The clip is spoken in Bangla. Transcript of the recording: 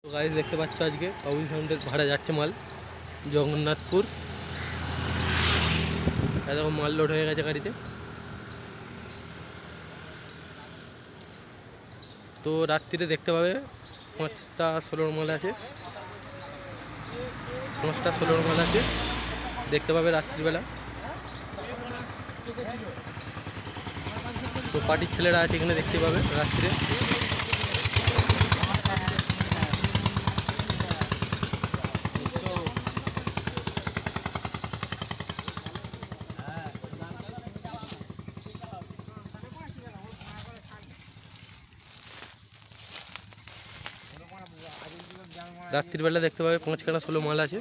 তো গাইস দেখতে পাচ্ছ আজকে বাবুল সাউন্ডের ভাড়া যাচ্ছে মাল জগন্নাথপুর। এরকম মাল লোড হয়ে গেছে গাড়িতে। তো রাত্রিরে দেখতে পাবে 5টা 16 মাল আছে, 5টা 16 মাল আছে দেখতে পাবে রাত্রিবেলা। তো পার্টির ছেলেরা আছে এখানে দেখতে পাবে রাত্রিরে। রাত্রিবেলা দেখতে পাবে 5খানা 16 মাল আছে।